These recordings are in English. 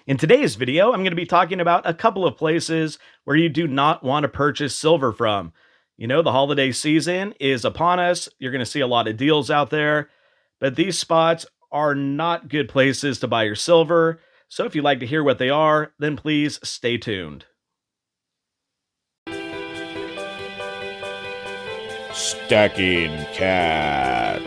In today's video, I'm going to be talking about a couple of places where you do not want to purchase silver from. You know, the holiday season is upon us. You're going to see a lot of deals out there, but these spots are not good places to buy your silver. So if you'd like to hear what they are, then please stay tuned. Stacking Cat.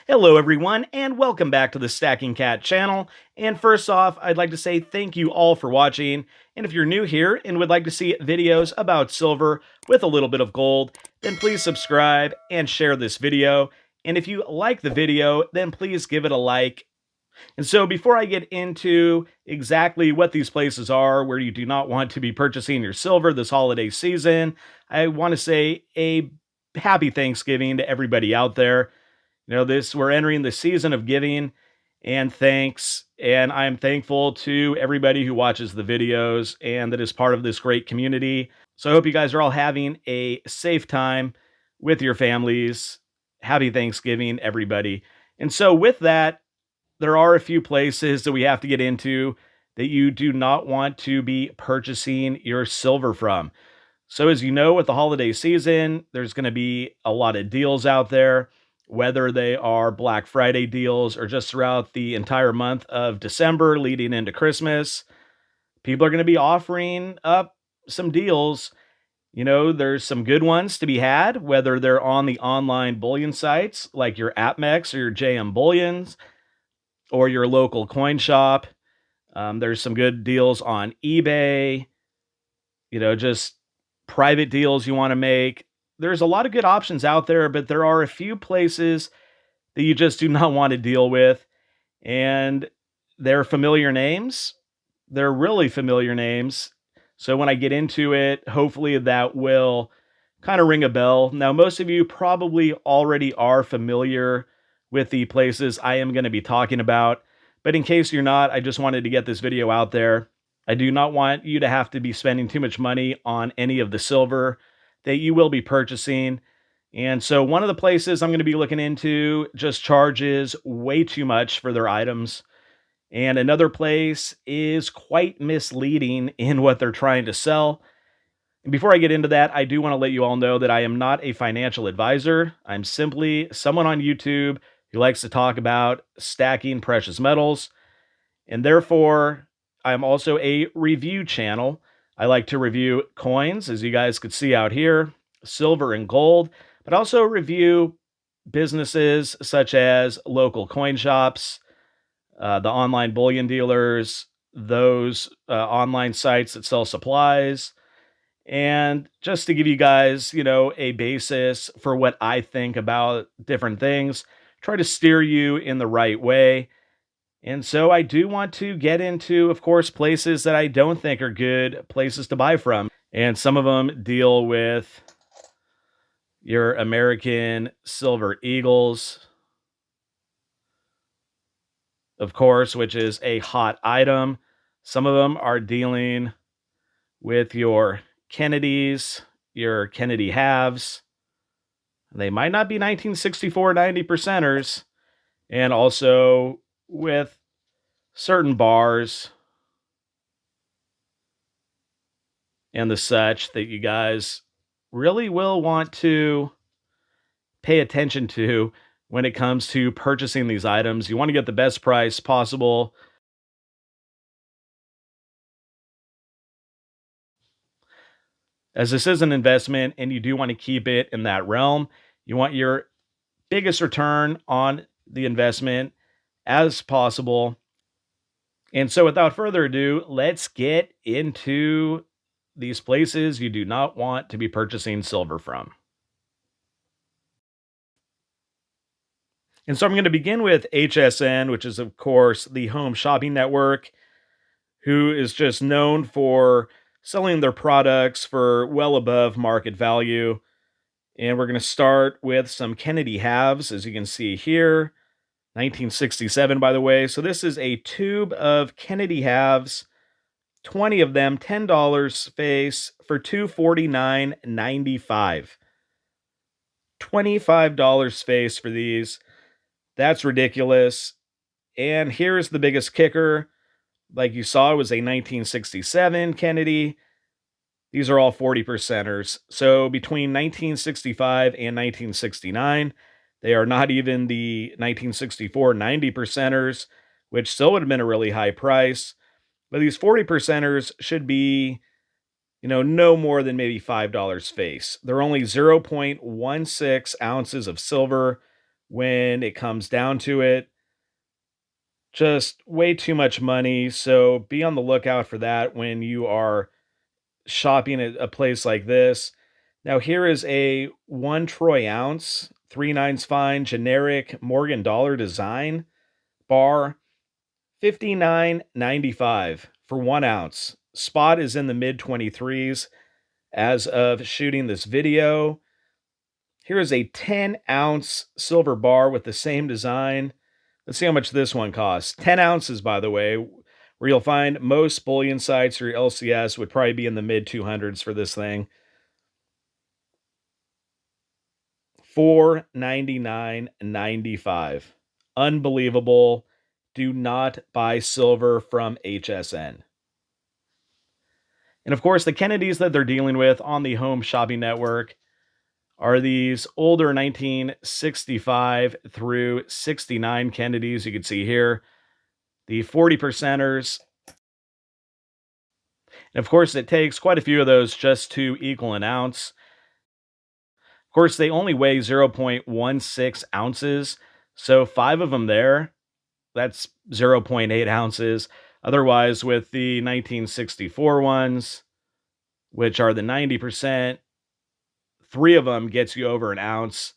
Hello everyone, and welcome back to the Stacking Kat channel. And first off, I'd like to say thank you all for watching. And if you're new here and would like to see videos about silver with a little bit of gold, then please subscribe and share this video. And if you like the video, then please give it a like. And so before I get into exactly what these places are where you do not want to be purchasing your silver this holiday season, I want to say a happy Thanksgiving to everybody out there. You know, we're entering the season of giving and thanks, and I'm thankful to everybody who watches the videos and that is part of this great community. So I hope you guys are all having a safe time with your families. Happy Thanksgiving, everybody. And so with that, there are a few places that we have to get into that you do not want to be purchasing your silver from. So as you know, with the holiday season, there's going to be a lot of deals out there, whether they are Black Friday deals or just throughout the entire month of December leading into Christmas. People are going to be offering up some deals. You know, there's some good ones to be had, whether they're on the online bullion sites like your AppMex or your JM Bullions or your local coin shop. There's some good deals on eBay, you know, just private deals you want to make. There's a lot of good options out there, but there are a few places that you just do not want to deal with. And they're familiar names. They're really familiar names. So when I get into it, hopefully that will kind of ring a bell. Now, most of you probably already are familiar with the places I am going to be talking about. But in case you're not, I just wanted to get this video out there. I do not want you to have to be spending too much money on any of the silver that you will be purchasing. And so one of the places I'm going to be looking into just charges way too much for their items. And another place is quite misleading in what they're trying to sell. And before I get into that, I do want to let you all know that I am not a financial advisor. I'm simply someone on YouTube who likes to talk about stacking precious metals. And therefore, I'm also a review channel. I like to review coins, as you guys could see out here, silver and gold, but also review businesses such as local coin shops, the online bullion dealers, those online sites that sell supplies, and just to give you guys, you know, a basis for what I think about different things, try to steer you in the right way. And so I do want to get into, of course, places that I don't think are good places to buy from. And some of them deal with your American Silver Eagles, of course, which is a hot item. Some of them are dealing with your Kennedys, your Kennedy halves. They might not be 1964 90%ers. And also with certain bars and the such that you guys really will want to pay attention to when it comes to purchasing these items. You want to get the best price possible. As this is an investment and you do want to keep it in that realm, you want your biggest return on the investment as possible. And so without further ado, let's get into these places you do not want to be purchasing silver from. And so I'm going to begin with HSN, which is, of course, the home shopping network, who is just known for selling their products for well above market value. And we're going to start with some Kennedy halves, as you can see here. 1967, by the way. So this is a tube of Kennedy halves, 20 of them, $10 face for $249.95. $25 face for these. That's ridiculous. And here's the biggest kicker. Like you saw, it was a 1967 Kennedy. These are all 40 percenters. So between 1965 and 1969, they are not even the 1964 90 percenters, which still would have been a really high price. But these 40 percenters should be, no more than maybe $5 face. They're only 0.16 ounces of silver when it comes down to it. Just way too much money. So be on the lookout for that when you are shopping at a place like this. Now, here is a 1 troy ounce, 3/9 fine, generic Morgan dollar design bar, 59.95 for 1 ounce. Spot is in the mid 23s as of shooting this video. Here is a 10-ounce silver bar with the same design. Let's see how much this one costs. 10 ounces, by the way, where you'll find most bullion sites or your LCS would probably be in the mid 200s for this thing. $499.95. Unbelievable. Do not buy silver from HSN. And of course, the Kennedys that they're dealing with on the Home Shopping Network are these older 1965 through 69 Kennedys. You can see here the 40 percenters. And of course, it takes quite a few of those just to equal an ounce. Of course, they only weigh 0.16 ounces. So 5 of them there, that's 0.8 ounces. Otherwise, with the 1964 ones, which are the 90%, 3 of them gets you over an ounce.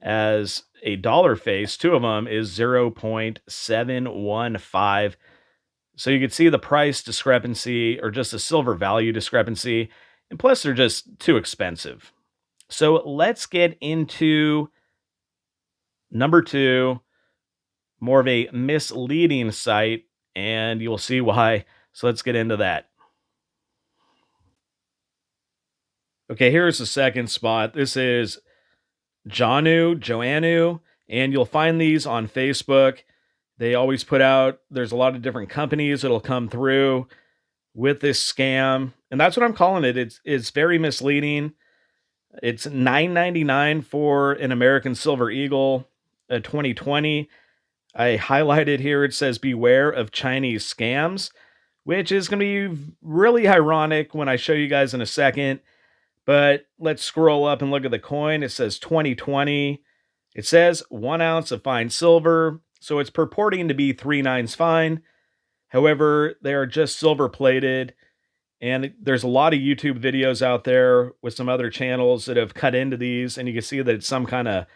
As a dollar face, 2 of them is 0.715. So you can see the price discrepancy or just the silver value discrepancy. And plus, they're just too expensive. So let's get into number 2, more of a misleading site, and you'll see why. So let's get into that. Okay, here's the second spot. This is Joannu, and you'll find these on Facebook. They always put out, there's a lot of different companies that'll come through with this scam, and that's what I'm calling it. It's very misleading. It's $9.99 for an American Silver Eagle, a 2020. I highlighted here, it says beware of Chinese scams, which is going to be really ironic when I show you guys in a second. But let's scroll up and look at the coin. It says 2020. It says 1 ounce of fine silver. So it's purporting to be 3/9 fine. However, they are just silver plated. And there's a lot of YouTube videos out there with some other channels that have cut into these. And you can see that it's some kind of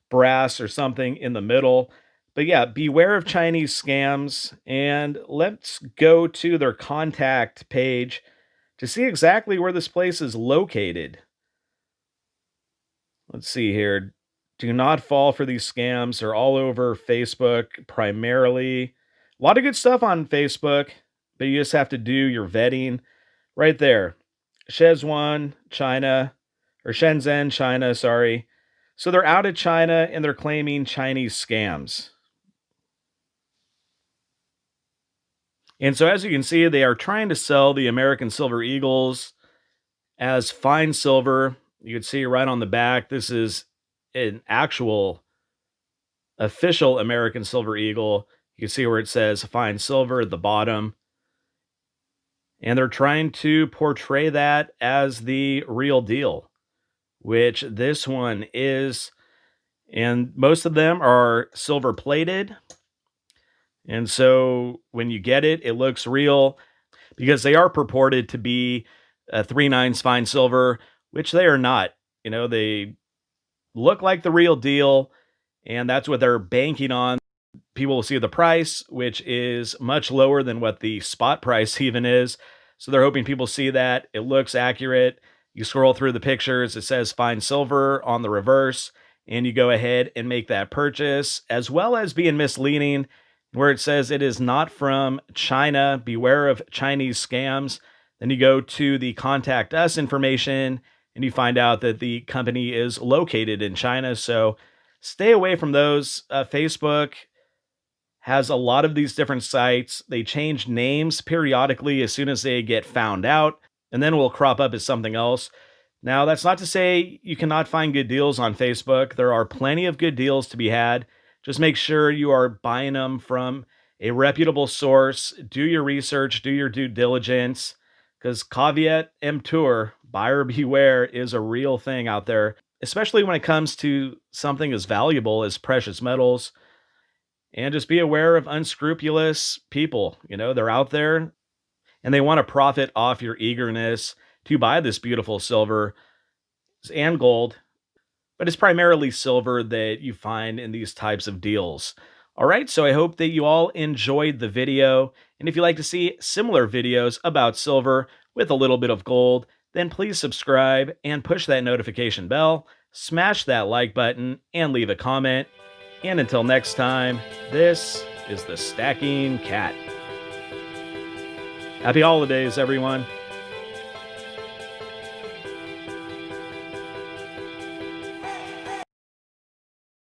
brass or something in the middle. But yeah, beware of Chinese scams. And let's go to their contact page to see exactly where this place is located. Let's see here. Do not fall for these scams. They're all over Facebook primarily. A lot of good stuff on Facebook, but you just have to do your vetting. Right there. Shenzhen, China. Sorry. So they're out of China and they're claiming Chinese scams. And so as you can see, they are trying to sell the American Silver Eagles as fine silver. You can see right on the back, this is an actual official American Silver Eagle. You can see where it says fine silver at the bottom. And they're trying to portray that as the real deal, which this one is. And most of them are silver plated. And so when you get it, it looks real because they are purported to be 3/9 fine silver, which they are not. They look like the real deal, and that's what they're banking on. People will see the price, which is much lower than what the spot price even is. So they're hoping people see that. It looks accurate. You scroll through the pictures, it says fine silver on the reverse, and you go ahead and make that purchase, as well as being misleading where it says it is not from China. Beware of Chinese scams. Then you go to the contact us information and you find out that the company is located in China. So stay away from those. Facebook has a lot of these different sites. They change names periodically as soon as they get found out, and then will crop up as something else. Now, that's not to say you cannot find good deals on Facebook. There are plenty of good deals to be had. Just make sure you are buying them from a reputable source. Do your research, do your due diligence, because caveat emptor, buyer beware, is a real thing out there, especially when it comes to something as valuable as precious metals. And just be aware of unscrupulous people. They're out there and they want to profit off your eagerness to buy this beautiful silver and gold, but it's primarily silver that you find in these types of deals. All right, so I hope that you all enjoyed the video. And if you'd like to see similar videos about silver with a little bit of gold, then please subscribe and push that notification bell, smash that like button, and leave a comment. And until next time, this is the Stacking Cat. Happy holidays, everyone.